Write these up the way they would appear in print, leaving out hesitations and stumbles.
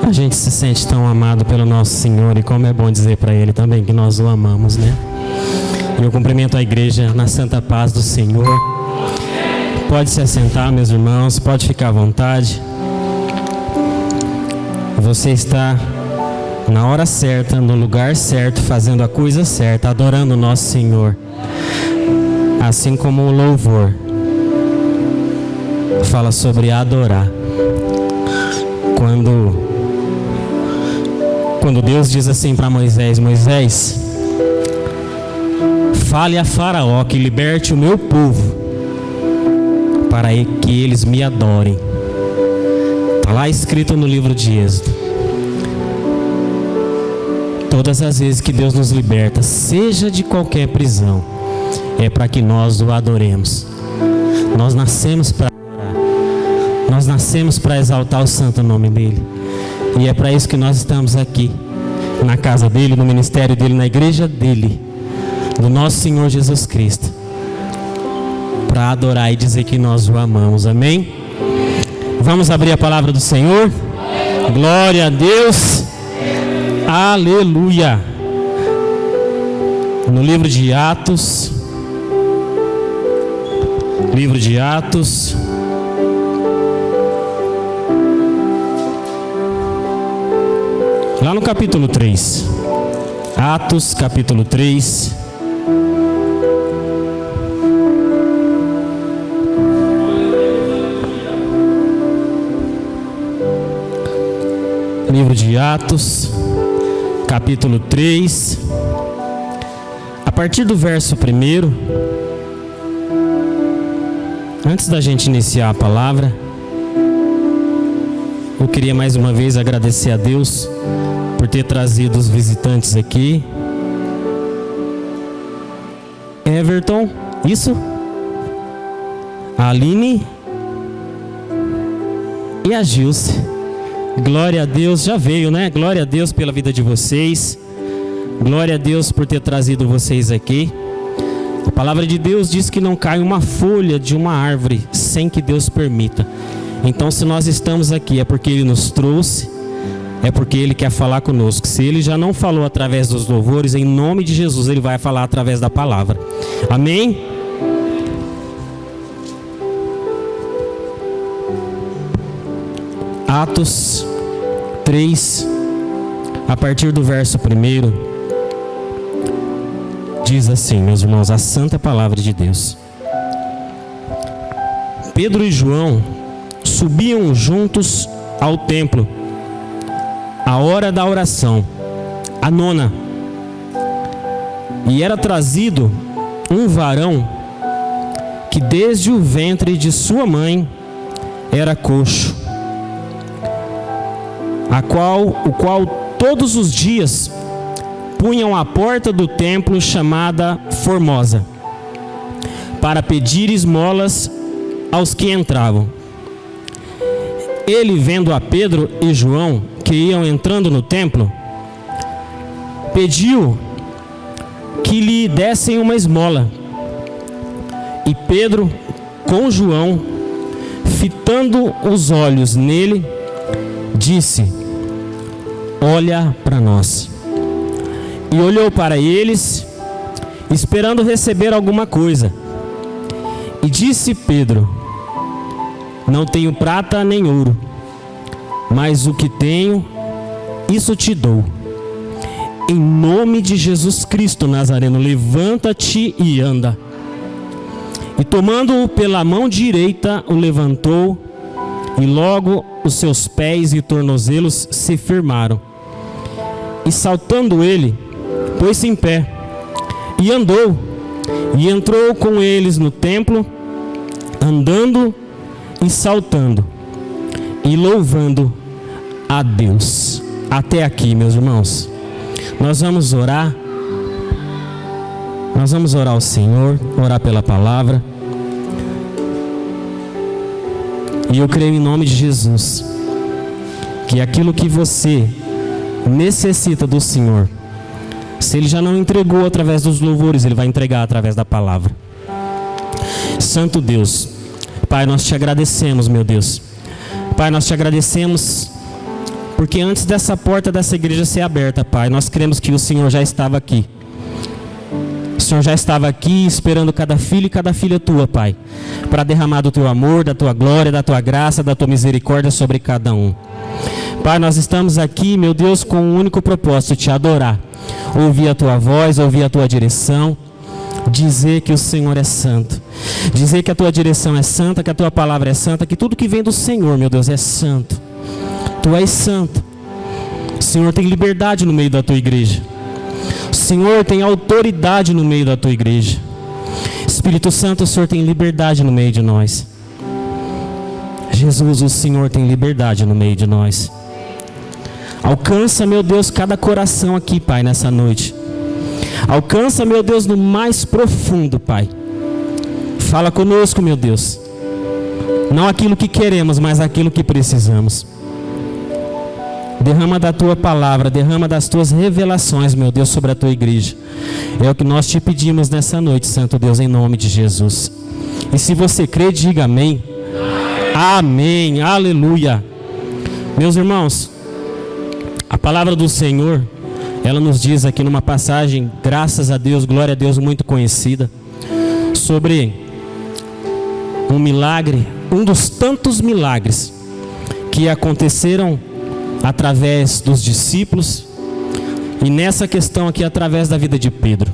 A gente se sente tão amado pelo nosso Senhor, e como é bom dizer para Ele também que nós o amamos, né? Eu cumprimento a igreja na santa paz do Senhor. Pode se assentar, meus irmãos, pode ficar à vontade. Você está na hora certa, no lugar certo, fazendo a coisa certa, adorando o nosso Senhor. Assim como o louvor fala sobre adorar. Quando Deus diz assim para Moisés: Moisés, fale a Faraó que liberte o meu povo, para que eles me adorem. Está lá escrito no livro de Êxodo. Todas as vezes que Deus nos liberta, seja de qualquer prisão, é para que nós o adoremos. Nós nascemos para adorar. Nós nascemos para exaltar o santo nome dEle. E é para isso que nós estamos aqui, na casa dEle, no ministério dEle, na igreja dEle, do nosso Senhor Jesus Cristo, para adorar e dizer que nós o amamos. Amém? Vamos abrir a palavra do Senhor. Glória a Deus. Aleluia. No livro de Atos, lá no capítulo 3, Atos capítulo 3, livro de Atos capítulo 3, a partir do verso 1. Antes da gente iniciar a palavra, eu queria mais uma vez agradecer a Deus por ter trazido os visitantes aqui. Everton, isso? A Aline e a Gilce. Glória a Deus, já veio, né? Glória a Deus pela vida de vocês. Glória a Deus por ter trazido vocês aqui. A palavra de Deus diz que não cai uma folha de uma árvore sem que Deus permita. Então, se nós estamos aqui, é porque Ele nos trouxe, é porque Ele quer falar conosco. Se Ele já não falou através dos louvores, em nome de Jesus, Ele vai falar através da palavra. Amém? Atos 3, a partir do verso 1, diz assim, meus irmãos, a santa palavra de Deus. Pedro e João subiam juntos ao templo, à hora da oração, a 9ª, e era trazido um varão que desde o ventre de sua mãe era coxo, o qual todos os dias punham à porta do templo chamada Formosa, para pedir esmolas aos que entravam. Ele, vendo a Pedro e João que iam entrando no templo, pediu que lhe dessem uma esmola. E Pedro, com João, fitando os olhos nele, disse: olha para nós. E olhou para eles, esperando receber alguma coisa. E disse Pedro: não tenho prata nem ouro, mas o que tenho, isso te dou. Em nome de Jesus Cristo Nazareno, levanta-te e anda. E tomando-o pela mão direita, o levantou, e logo os seus pés e tornozelos se firmaram. E saltando ele, pôs-se em pé, e andou, e entrou com eles no templo, andando e saltando, e louvando a Deus. Até aqui, meus irmãos. Nós vamos orar. Nós vamos orar ao Senhor, orar pela palavra. E eu creio em nome de Jesus que aquilo que você necessita do Senhor, se Ele já não entregou através dos louvores, Ele vai entregar através da palavra. Santo Deus, Pai, nós te agradecemos, meu Deus. Pai, nós te agradecemos Porque antes dessa porta dessa igreja ser aberta, Pai, nós cremos que o Senhor já estava aqui. O Senhor já estava aqui esperando cada filho e cada filha tua, Pai, para derramar do teu amor, da tua glória, da tua graça, da tua misericórdia sobre cada um. Pai, nós estamos aqui, meu Deus, com um único propósito, te adorar, ouvir a tua voz, ouvir a tua direção, dizer que o Senhor é santo, dizer que a tua direção é santa, que a tua palavra é santa, que tudo que vem do Senhor, meu Deus, é santo. Tu és santo. O Senhor tem liberdade no meio da tua igreja. O Senhor tem autoridade no meio da tua igreja. Espírito Santo, o Senhor tem liberdade no meio de nós. Jesus, o Senhor tem liberdade no meio de nós. Alcança, meu Deus, cada coração aqui, Pai, nessa noite. Alcança, meu Deus, no mais profundo, Pai. Fala conosco, meu Deus. Não aquilo que queremos, mas aquilo que precisamos. Derrama da tua palavra, derrama das tuas revelações, meu Deus, sobre a tua igreja. É o que nós te pedimos nessa noite, Santo Deus, em nome de Jesus. E se você crê, diga amém. Amém, aleluia. Meus irmãos, a palavra do Senhor, ela nos diz aqui numa passagem, graças a Deus, glória a Deus, muito conhecida, sobre um milagre, um dos tantos milagres que aconteceram através dos discípulos, e nessa questão aqui, através da vida de Pedro.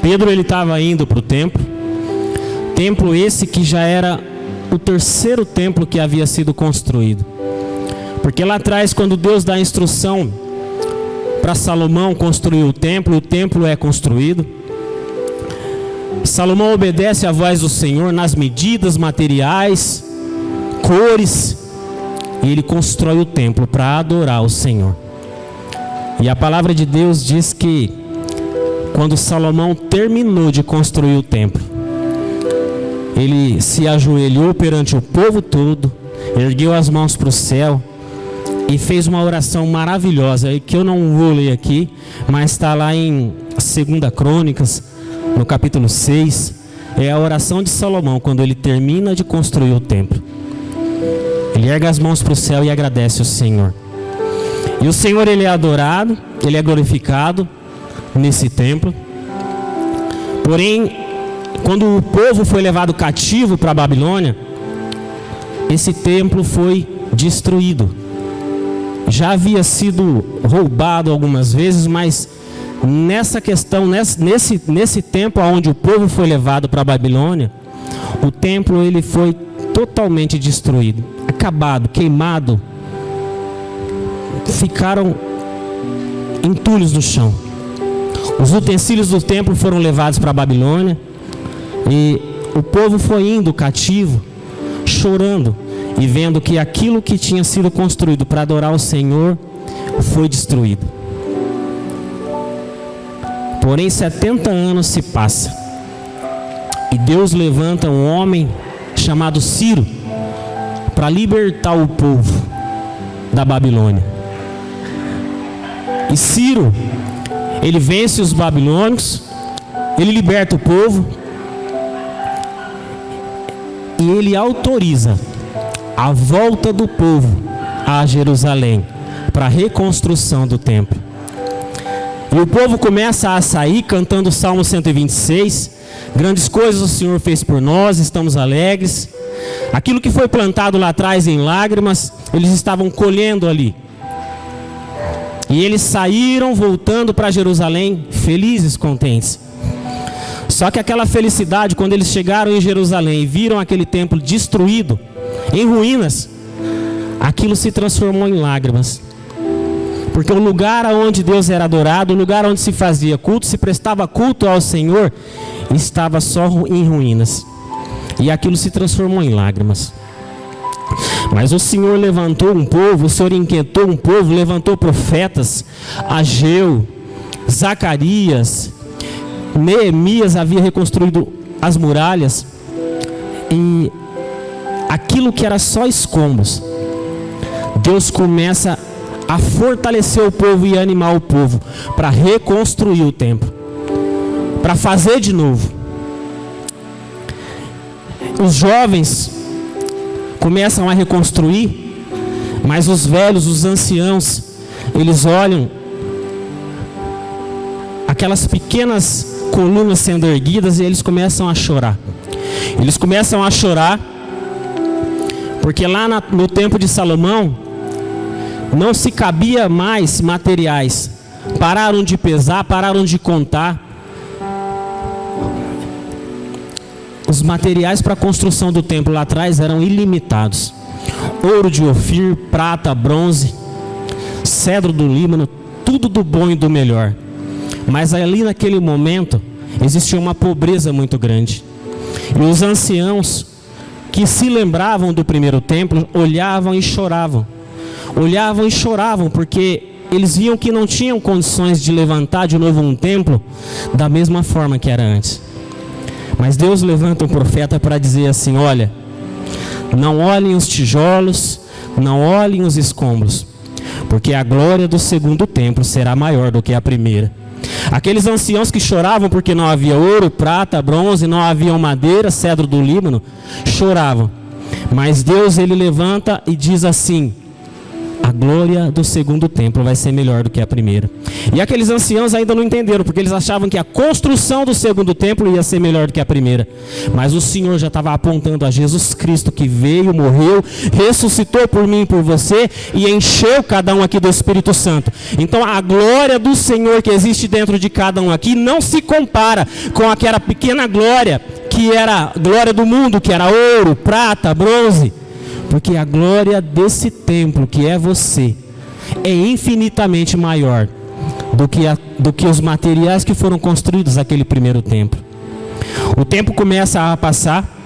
Pedro, ele estava indo para o templo esse que já era o terceiro templo que havia sido construído. Porque lá atrás, quando Deus dá a instrução para Salomão construir o templo é construído. Salomão obedece à voz do Senhor nas medidas materiais, cores, e ele constrói o templo para adorar o Senhor. E a palavra de Deus diz que quando Salomão terminou de construir o templo, ele se ajoelhou perante o povo todo, ergueu as mãos para o céu e fez uma oração maravilhosa, que eu não vou ler aqui, mas está lá em 2 Crônicas, no capítulo 6. É a oração de Salomão quando ele termina de construir o templo. Ele ergue as mãos para o céu e agradece ao Senhor. E o Senhor, ele é adorado, ele é glorificado nesse templo. Porém, quando o povo foi levado cativo para a Babilônia, esse templo foi destruído. Já havia sido roubado algumas vezes, mas nessa questão, nesse tempo onde o povo foi levado para a Babilônia, o templo ele foi totalmente destruído, acabado, queimado. Ficaram entulhos no chão. Os utensílios do templo foram levados para a Babilônia e o povo foi indo cativo, chorando e vendo que aquilo que tinha sido construído para adorar o Senhor foi destruído. Porém, 70 anos se passam e Deus levanta um homem chamado Ciro para libertar o povo da Babilônia. E Ciro, ele vence os babilônicos, ele liberta o povo e ele autoriza a volta do povo a Jerusalém para a reconstrução do templo. E o povo começa a sair cantando o Salmo 126. Grandes coisas o Senhor fez por nós, estamos alegres. Aquilo que foi plantado lá atrás em lágrimas, eles estavam colhendo ali. E eles saíram voltando para Jerusalém felizes, contentes. Só que aquela felicidade, quando eles chegaram em Jerusalém e viram aquele templo destruído, em ruínas, aquilo se transformou em lágrimas. Porque o lugar onde Deus era adorado, o lugar onde se fazia culto, se prestava culto ao Senhor, estava só em ruínas. E aquilo se transformou em lágrimas. Mas o Senhor levantou um povo, o Senhor inquietou um povo, levantou profetas. Ageu, Zacarias, Neemias havia reconstruído as muralhas. E aquilo que era só escombros, Deus começa a fortalecer o povo e animar o povo para reconstruir o templo, para fazer de novo. Os jovens começam a reconstruir, Mas os velhos, os anciãos, eles olham aquelas pequenas colunas sendo erguidas e eles começam a chorar. Eles começam a chorar porque lá no tempo de Salomão não se cabia mais materiais. Pararam de pesar, pararam de contar. Os materiais para a construção do templo lá atrás eram ilimitados. Ouro de Ofir, prata, bronze, cedro do Líbano, tudo do bom e do melhor. Mas ali naquele momento existia uma pobreza muito grande. E os anciãos que se lembravam do primeiro templo olhavam e choravam. Olhavam e choravam porque eles viam que não tinham condições de levantar de novo um templo da mesma forma que era antes. Mas Deus levanta um profeta para dizer assim: olha, não olhem os tijolos, não olhem os escombros, porque a glória do segundo templo será maior do que a primeira. Aqueles anciãos que choravam porque não havia ouro, prata, bronze, não havia madeira, cedro do Líbano, choravam. Mas Deus, ele levanta e diz assim: a glória do segundo templo vai ser melhor do que a primeira. E aqueles anciãos ainda não entenderam, porque eles achavam que a construção do segundo templo ia ser melhor do que a primeira. Mas o Senhor já estava apontando a Jesus Cristo, que veio, morreu, ressuscitou por mim e por você, e encheu cada um aqui do Espírito Santo. Então a glória do Senhor que existe dentro de cada um aqui não se compara com aquela pequena glória, que era a glória do mundo, que era ouro, prata, bronze. Porque a glória desse templo, que é você, é infinitamente maior do que os materiais que foram construídos naquele primeiro templo. O tempo começa a passar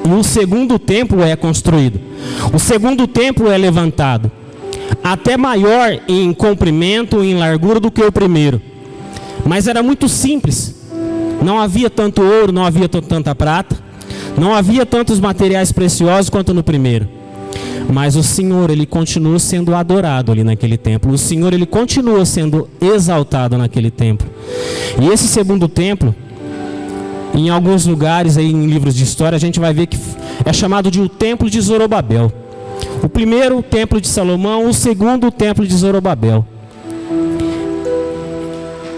e o segundo templo é construído. O segundo templo é levantado, até maior em comprimento e em largura do que o primeiro. Mas era muito simples. Não havia tanto ouro, não havia tanta prata. Não havia tantos materiais preciosos quanto no primeiro. Mas o Senhor, ele continua sendo adorado ali naquele templo. O Senhor, ele continua sendo exaltado naquele templo. E esse segundo templo, em alguns lugares aí em livros de história, a gente vai ver que é chamado de o Templo de Zorobabel. O primeiro, o Templo de Salomão. O segundo, o Templo de Zorobabel.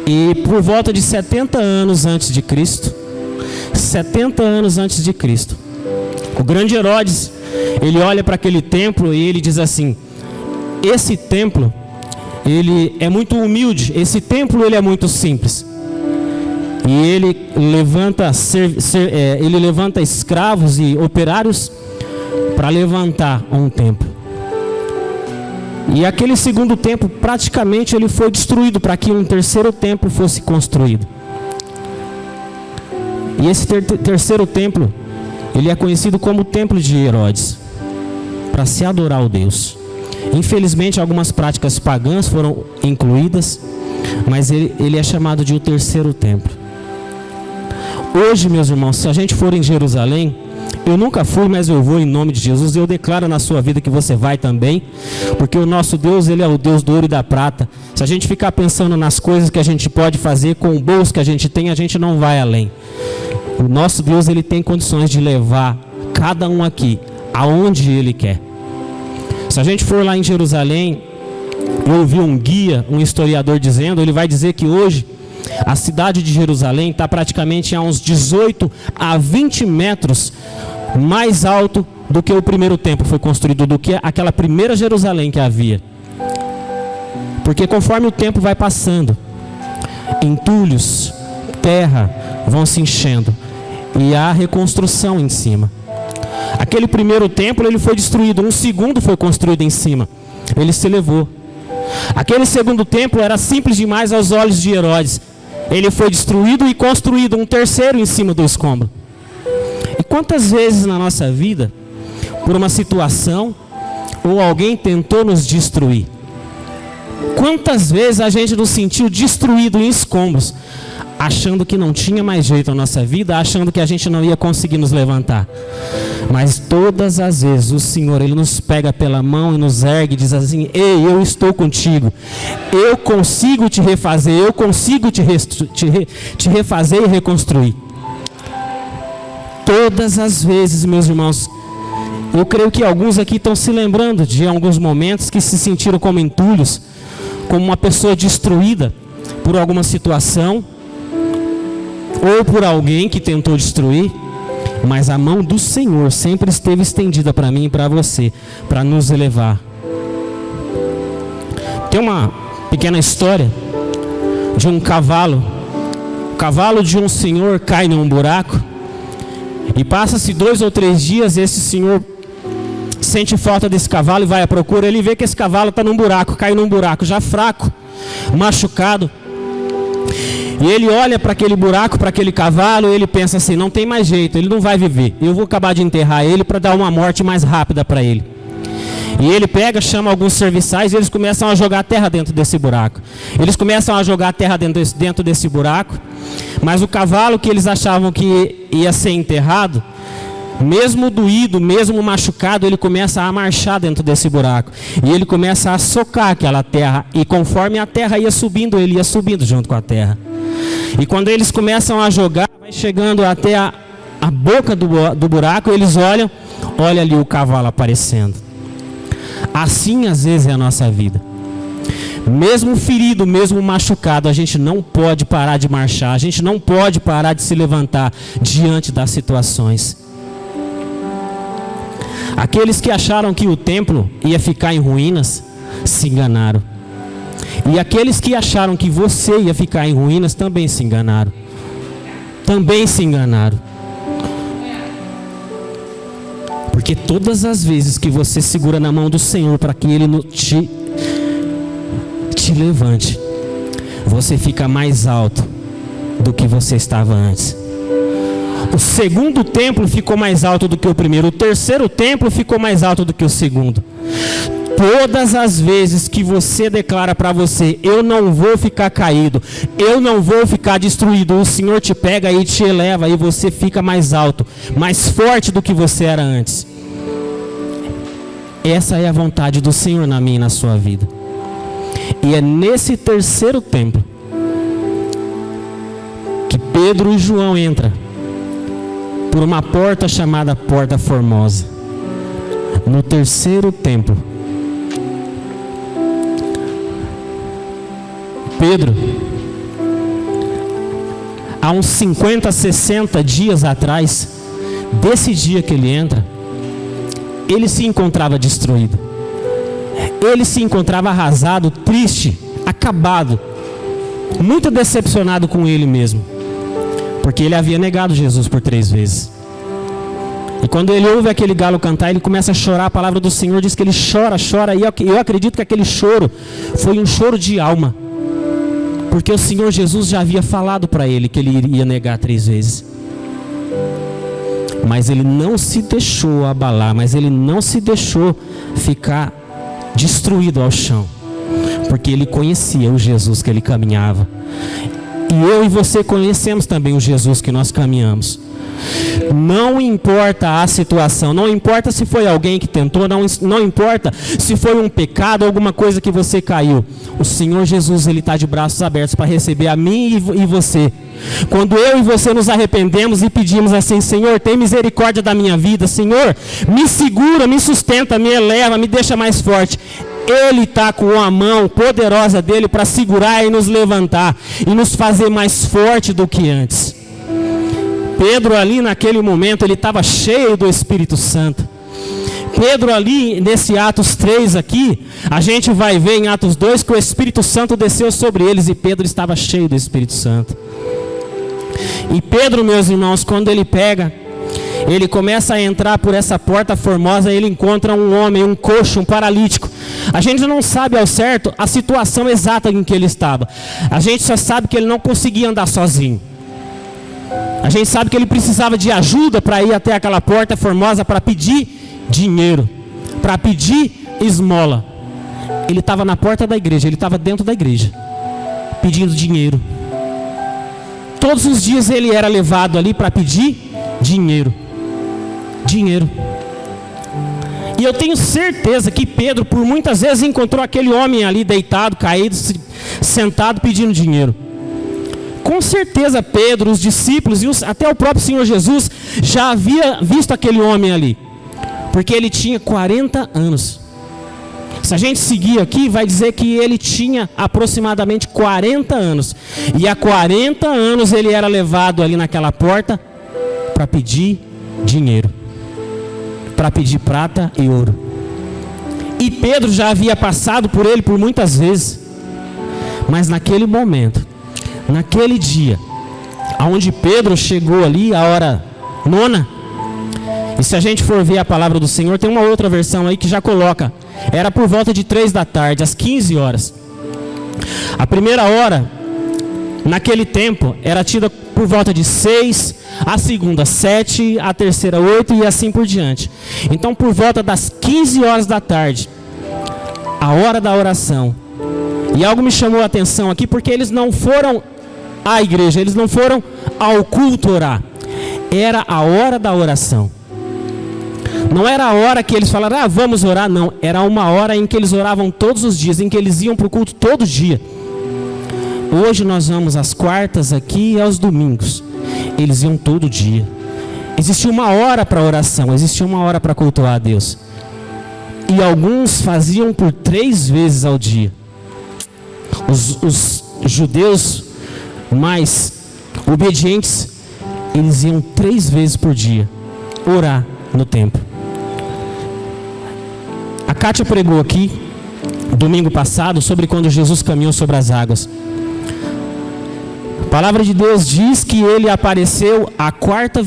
E por volta de 70 anos antes de Cristo, 70 anos antes de Cristo, o grande Herodes, ele olha para aquele templo e ele diz assim: esse templo, ele é muito humilde, esse templo ele é muito simples. E ele levanta escravos e operários para levantar um templo. E aquele segundo templo praticamente ele foi destruído para que um terceiro templo fosse construído. E esse terceiro templo, ele é conhecido como o Templo de Herodes, para se adorar ao Deus. Infelizmente, algumas práticas pagãs foram incluídas, mas ele é chamado de o terceiro templo. Hoje, meus irmãos, se a gente for em Jerusalém, eu nunca fui, mas eu vou em nome de Jesus, e eu declaro na sua vida que você vai também, porque o nosso Deus, ele é o Deus do ouro e da prata. Se a gente ficar pensando nas coisas que a gente pode fazer com o bolso que a gente não vai além. O nosso Deus, ele tem condições de levar cada um aqui aonde ele quer. Se a gente for lá em Jerusalém, eu ouvi um guia, um historiador dizendo, ele vai dizer que hoje a cidade de Jerusalém está praticamente a uns 18 a 20 metros mais alto do que o primeiro templo foi construído, do que aquela primeira Jerusalém que havia. Porque conforme o tempo vai passando, entulhos, terra vão se enchendo e há reconstrução em cima. Aquele primeiro templo ele foi destruído, um segundo foi construído em cima, ele se elevou. Aquele segundo templo era simples demais aos olhos de Herodes, ele foi destruído e construído um terceiro em cima do escombro. E quantas vezes na nossa vida, por uma situação ou alguém tentou nos destruir? Quantas vezes a gente nos sentiu destruído em escombros, achando que não tinha mais jeito na nossa vida, achando que a gente não ia conseguir nos levantar? Mas todas as vezes o Senhor, ele nos pega pela mão e nos ergue e diz assim: ei, eu estou contigo, eu consigo te refazer, eu consigo te refazer e reconstruir. Todas as vezes, meus irmãos, Eu creio que alguns aqui estão se lembrando de alguns momentos que se sentiram como entulhos, como uma pessoa destruída por alguma situação, ou por alguém que tentou destruir, mas a mão do Senhor sempre esteve estendida para mim e para você, para nos elevar. Tem uma pequena história de um cavalo. O cavalo de um senhor cai num buraco, e passa-se 2 ou 3 dias, esse senhor sente falta desse cavalo e vai à procura. Ele vê que esse cavalo está num buraco, cai num buraco, já fraco, machucado. E ele olha para aquele buraco, para aquele cavalo, e ele pensa assim: não tem mais jeito, ele não vai viver. Eu vou acabar de enterrar ele para dar uma morte mais rápida para ele. E ele pega, chama alguns serviçais e eles começam a jogar terra dentro desse buraco. Eles começam a jogar terra dentro desse buraco, mas o cavalo que eles achavam que ia ser enterrado, mesmo doído, mesmo machucado, ele começa a marchar dentro desse buraco. E ele começa a socar aquela terra, e conforme a terra ia subindo, ele ia subindo junto com a terra. E quando eles começam a jogar, vai chegando até a boca do buraco, eles olha ali o cavalo aparecendo. Assim às vezes é a nossa vida. Mesmo ferido, mesmo machucado, a gente não pode parar de marchar, a gente não pode parar de se levantar diante das situações. Aqueles que acharam que o templo ia ficar em ruínas, se enganaram. E aqueles que acharam que você ia ficar em ruínas, também se enganaram. Também se enganaram. Porque todas as vezes que você segura na mão do Senhor para que Ele te levante, você fica mais alto do que você estava antes. O segundo templo ficou mais alto do que o primeiro. O terceiro templo ficou mais alto do que o segundo. Todas as vezes que você declara para você: eu não vou ficar caído, eu não vou ficar destruído, o Senhor te pega e te eleva, e você fica mais alto, mais forte do que você era antes. Essa é a vontade do Senhor na minha e na sua vida. E é nesse terceiro templo que Pedro e João entram por uma porta chamada Porta Formosa. No terceiro templo, Pedro, há uns 50, 60 dias atrás, desse dia que ele entra, ele se encontrava destruído. Ele se encontrava arrasado, triste, acabado, muito decepcionado com ele mesmo, porque ele havia negado Jesus por 3 vezes. E quando ele ouve aquele galo cantar, ele começa a chorar. A palavra do Senhor diz que ele chora, e eu acredito que aquele choro foi um choro de alma, porque o Senhor Jesus já havia falado para ele que ele iria negar 3 vezes. Mas ele não se deixou abalar, mas ele não se deixou ficar destruído ao chão, porque ele conhecia o Jesus que ele caminhava. E eu e você conhecemos também o Jesus que nós caminhamos. Não importa a situação, não importa se foi alguém que tentou, não importa se foi um pecado, alguma coisa que você caiu. O Senhor Jesus, Ele está de braços abertos para receber a mim e você. Quando eu e você nos arrependemos e pedimos assim: Senhor, tem misericórdia da minha vida, Senhor, me segura, me sustenta, me eleva, me deixa mais forte. Ele está com a mão poderosa dele para segurar e nos levantar e nos fazer mais forte do que antes. Pedro ali naquele momento, ele estava cheio do Espírito Santo. Pedro ali nesse Atos 3 aqui, a gente vai ver em Atos 2 que o Espírito Santo desceu sobre eles e Pedro estava cheio do Espírito Santo. E Pedro, meus irmãos, quando ele começa a entrar por essa porta formosa, ele encontra um homem, um coxo, um paralítico. A gente não sabe ao certo a situação exata em que ele estava. A gente só sabe que ele não conseguia andar sozinho. A gente sabe que ele precisava de ajuda para ir até aquela porta formosa para pedir dinheiro, para pedir esmola. Ele estava na porta da igreja, ele estava dentro da igreja, pedindo dinheiro. Todos os dias ele era levado ali para pedir dinheiro. Dinheiro. E eu tenho certeza que Pedro, por muitas vezes, encontrou aquele homem ali deitado, caído, sentado, pedindo dinheiro. Com certeza Pedro, os discípulos e até o próprio Senhor Jesus já havia visto aquele homem ali. Porque ele tinha 40 anos. Se a gente seguir aqui, vai dizer que ele tinha aproximadamente 40 anos. E há 40 anos ele era levado ali naquela porta para pedir dinheiro, para pedir prata e ouro. E Pedro já havia passado por ele por muitas vezes. Mas naquele momento, naquele dia, aonde Pedro chegou ali, a hora 9, e se a gente for ver a palavra do Senhor, tem uma outra versão aí que já coloca, era por volta de 3 da tarde, às 15 horas. A primeira hora, naquele tempo, era tida por volta de 6, a segunda 7, a terceira 8 e assim por diante. Então, por volta das 15 horas da tarde, a hora da oração. E algo me chamou a atenção aqui, porque eles não foram à igreja, eles não foram ao culto orar. Era a hora da oração. Não era a hora que eles falaram, vamos orar, não. Era uma hora em que eles oravam todos os dias, em que eles iam para o culto todo dia. Hoje nós vamos às quartas aqui e aos domingos. Eles iam todo dia. Existia uma hora para oração, existia uma hora para cultuar a Deus. E alguns faziam por 3 vezes ao dia. Os judeus mais obedientes, eles iam 3 vezes por dia orar no templo. A Kátia pregou aqui domingo passado sobre quando Jesus caminhou sobre as águas. A palavra de Deus diz que ele apareceu a quarta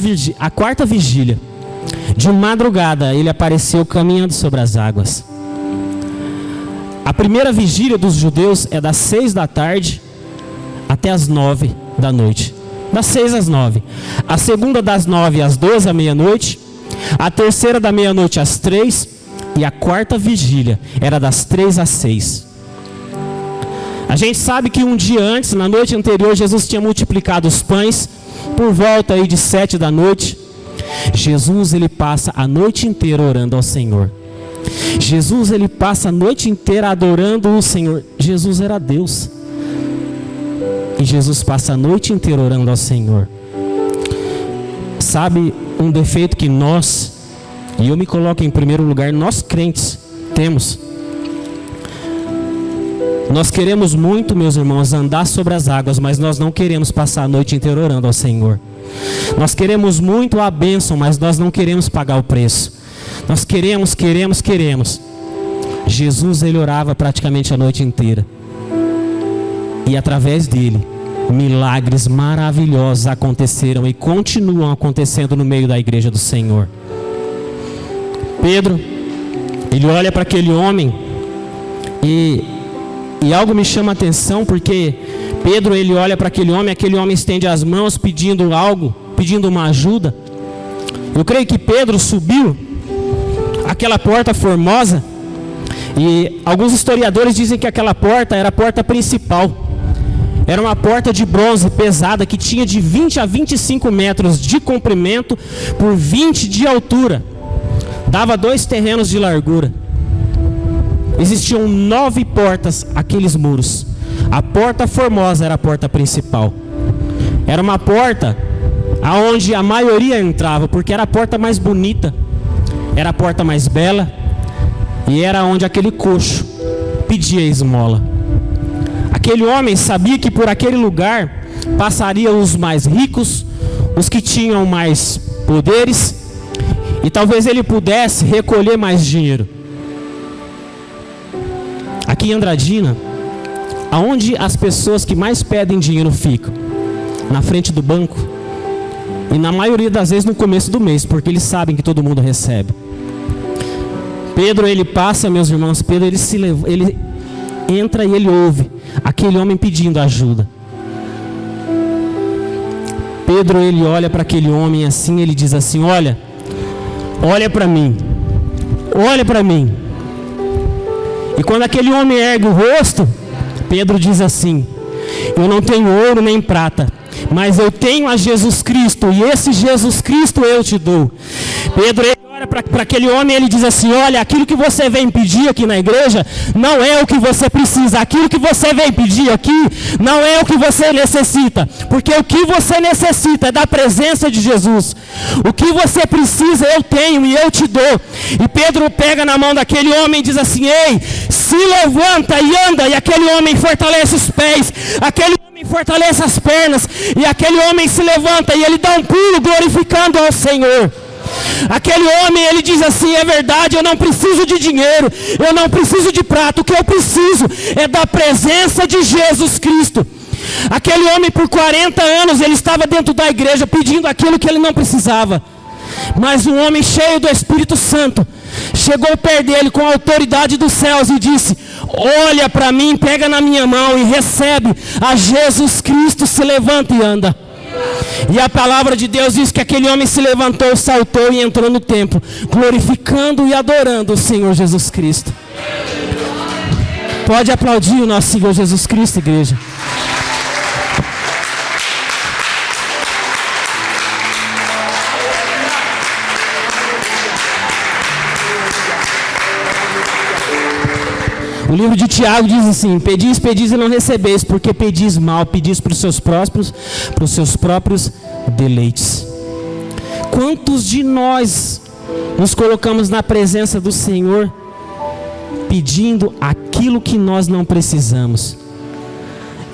vigília. De madrugada ele apareceu caminhando sobre as águas. A primeira vigília dos judeus é das 6 da tarde até as 9 da noite. Das 6 às 9. A segunda das 9 às 12 à meia-noite. A terceira da meia-noite às 3. E a quarta vigília era das 3 às 6. A gente sabe que um dia antes, na noite anterior, Jesus tinha multiplicado os pães por volta aí de 7 da noite. Jesus, ele passa a noite inteira orando ao Senhor. Jesus, ele passa a noite inteira adorando o Senhor. Jesus era Deus. E Jesus passa a noite inteira orando ao Senhor. Sabe um defeito que nós, e eu me coloco em primeiro lugar, nós crentes temos? Nós queremos muito, meus irmãos, andar sobre as águas, mas nós não queremos passar a noite inteira orando ao Senhor. Nós queremos muito a bênção, mas nós não queremos pagar o preço. Nós queremos. Jesus, ele orava praticamente a noite inteira. E através dele, milagres maravilhosos aconteceram e continuam acontecendo no meio da igreja do Senhor. Pedro, ele olha para aquele homem e algo me chama a atenção, porque Pedro, ele olha para aquele homem estende as mãos pedindo algo, pedindo uma ajuda. Eu creio que Pedro subiu aquela porta formosa, e alguns historiadores dizem que aquela porta era a porta principal. Era uma porta de bronze pesada que tinha de 20 a 25 metros de comprimento por 20 de altura. Dava 2 terrenos de largura. Existiam 9 portas aqueles muros. A porta formosa era a porta principal. Era uma porta aonde a maioria entrava, porque era a porta mais bonita, era a porta mais bela, e era onde aquele coxo pedia esmola. Aquele homem sabia que por aquele lugar passariam os mais ricos, os que tinham mais poderes, e talvez ele pudesse recolher mais dinheiro. Aqui em Andradina, aonde as pessoas que mais pedem dinheiro ficam? Na frente do banco. E na maioria das vezes no começo do mês, porque eles sabem que todo mundo recebe. Pedro, ele passa, meus irmãos, Pedro, ele entra e ele ouve aquele homem pedindo ajuda. Pedro, ele olha para aquele homem assim, ele diz assim: olha para mim, olha para mim. E quando aquele homem ergue o rosto, Pedro diz assim: eu não tenho ouro nem prata, mas eu tenho a Jesus Cristo, e esse Jesus Cristo eu te dou. Pedro, ele Para aquele homem, ele diz assim: olha, aquilo que você vem pedir aqui na igreja não é o que você precisa, aquilo que você vem pedir aqui não é o que você necessita, porque o que você necessita é da presença de Jesus. O que você precisa eu tenho e eu te dou. E Pedro pega na mão daquele homem e diz assim: ei, se levanta e anda. E aquele homem fortalece os pés, aquele homem fortalece as pernas, e aquele homem se levanta e ele dá um pulo glorificando ao Senhor. Aquele homem, ele diz assim: é verdade, eu não preciso de dinheiro, eu não preciso de prata, o que eu preciso é da presença de Jesus Cristo. Aquele homem, por 40 anos, ele estava dentro da igreja pedindo aquilo que ele não precisava. Mas um homem cheio do Espírito Santo chegou perto dele com a autoridade dos céus e disse: olha para mim, pega na minha mão e recebe a Jesus Cristo, se levanta e anda. E a palavra de Deus diz que aquele homem se levantou, saltou e entrou no templo, glorificando e adorando o Senhor Jesus Cristo. Pode aplaudir o nosso Senhor Jesus Cristo, igreja. O livro de Tiago diz assim: pedis, pedis e não recebeis, porque pedis mal, pedis para os seus próprios deleites. Quantos de nós nos colocamos na presença do Senhor pedindo aquilo que nós não precisamos?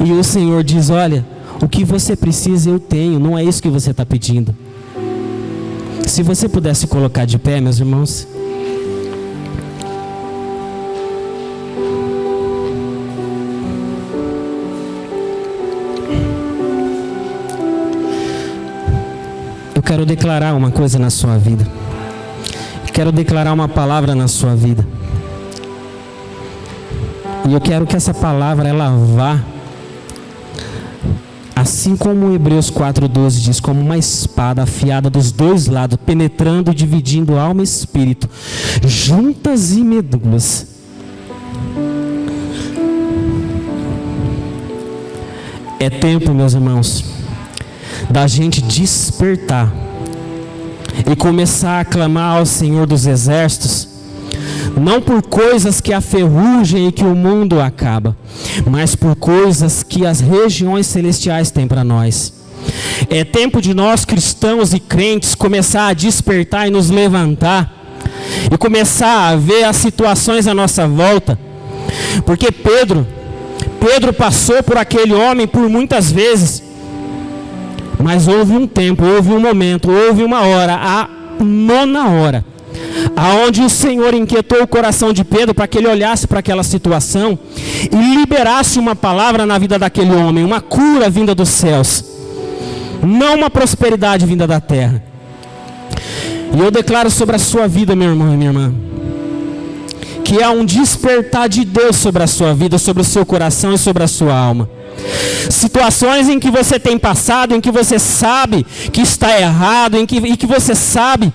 E o Senhor diz: olha, o que você precisa eu tenho, não é isso que você está pedindo. Se você pudesse colocar de pé, meus irmãos. Eu quero declarar uma coisa na sua vida. Quero declarar uma palavra na sua vida. E eu quero que essa palavra ela vá, assim como o Hebreus 4:12 diz, como uma espada afiada dos dois lados, penetrando e dividindo alma e espírito, juntas e medulas. É tempo, meus irmãos, da gente despertar e começar a clamar ao Senhor dos Exércitos, não por coisas que a ferrugem e que o mundo acaba, mas por coisas que as regiões celestiais têm para nós. É tempo de nós, cristãos e crentes, começar a despertar e nos levantar e começar a ver as situações à nossa volta, porque Pedro passou por aquele homem por muitas vezes. Mas houve um tempo, houve um momento, houve uma hora, a 9ª hora, aonde o Senhor inquietou o coração de Pedro para que ele olhasse para aquela situação e liberasse uma palavra na vida daquele homem, uma cura vinda dos céus, não uma prosperidade vinda da terra. E eu declaro sobre a sua vida, meu irmão e minha irmã, que há um despertar de Deus sobre a sua vida, sobre o seu coração e sobre a sua alma. Situações em que você tem passado, em que você sabe que está errado, em que você sabe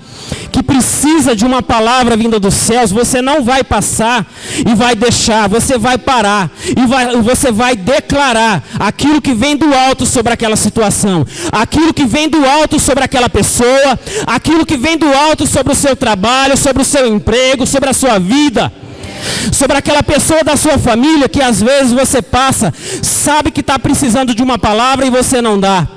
que precisa de uma palavra vinda dos céus, você não vai passar e vai deixar, você vai parar e você vai declarar aquilo que vem do alto sobre aquela situação, aquilo que vem do alto sobre aquela pessoa, aquilo que vem do alto sobre o seu trabalho, sobre o seu emprego, sobre a sua vida, sobre aquela pessoa da sua família que às vezes você passa, sabe que está precisando de uma palavra e você não dá.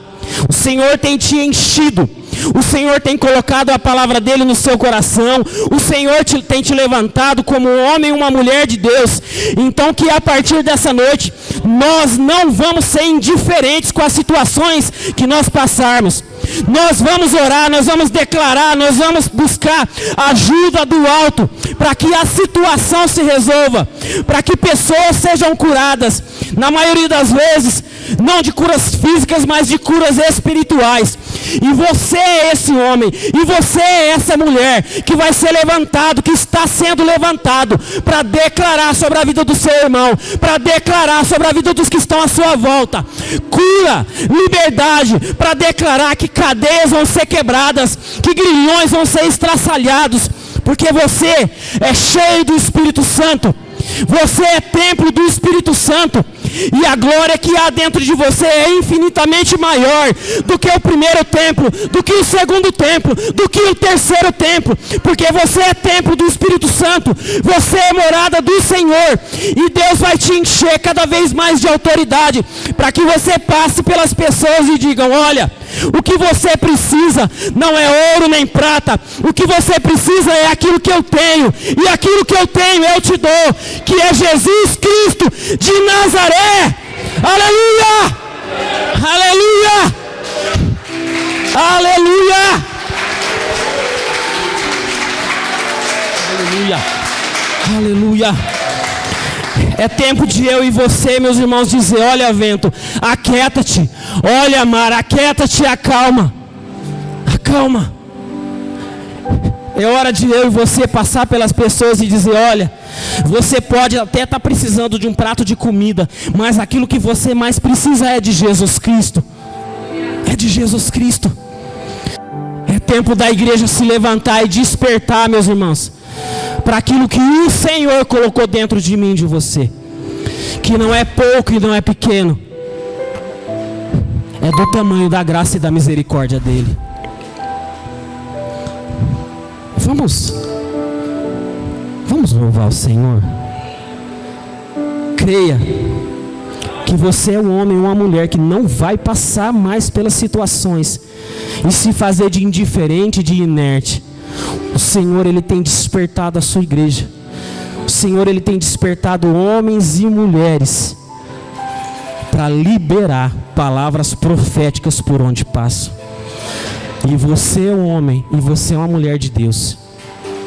O Senhor tem te enchido, o Senhor tem colocado a palavra dele no seu coração, o Senhor tem te levantado como um homem e uma mulher de Deus. Então que a partir dessa noite nós não vamos ser indiferentes com as situações que nós passarmos. Nós vamos orar, nós vamos declarar, nós vamos buscar ajuda do alto para que a situação se resolva, para que pessoas sejam curadas, na maioria das vezes não de curas físicas, mas de curas espirituais. E você é esse homem, e você é essa mulher que vai ser levantado, que está sendo levantado para declarar sobre a vida do seu irmão, para declarar sobre a vida dos que estão à sua volta cura, liberdade, para declarar que cadeias vão ser quebradas, que grilhões vão ser estraçalhados, porque você é cheio do Espírito Santo. Você é templo do Espírito Santo. E a glória que há dentro de você é infinitamente maior do que o primeiro templo, do que o segundo templo, do que o terceiro templo. Porque você é templo do Espírito Santo. Você é morada do Senhor. E Deus vai te encher cada vez mais de autoridade, para que você passe pelas pessoas e digam: olha, o que você precisa não é ouro nem prata. O que você precisa é aquilo que eu tenho. E aquilo que eu tenho eu te dou, que é Jesus Cristo de Nazaré. Aleluia! Aleluia! Aleluia! Aleluia! Aleluia! É tempo de eu e você, meus irmãos, dizer: olha, vento, aquieta-te. Olha, mar, aquieta-te e acalma. Acalma. É hora de eu e você passar pelas pessoas e dizer: olha, você pode até estar precisando de um prato de comida, mas aquilo que você mais precisa é de Jesus Cristo. É de Jesus Cristo. É tempo da igreja se levantar e despertar, meus irmãos, para aquilo que o Senhor colocou dentro de mim e de você, que não é pouco e não é pequeno, é do tamanho da graça e da misericórdia dele. Vamos louvar o Senhor. Creia que você é um homem ou uma mulher que não vai passar mais pelas situações e se fazer de indiferente, de inerte. O Senhor, Ele tem despertado a sua igreja. O Senhor, Ele tem despertado homens e mulheres para liberar palavras proféticas por onde passam. E você é um homem, e você é uma mulher de Deus.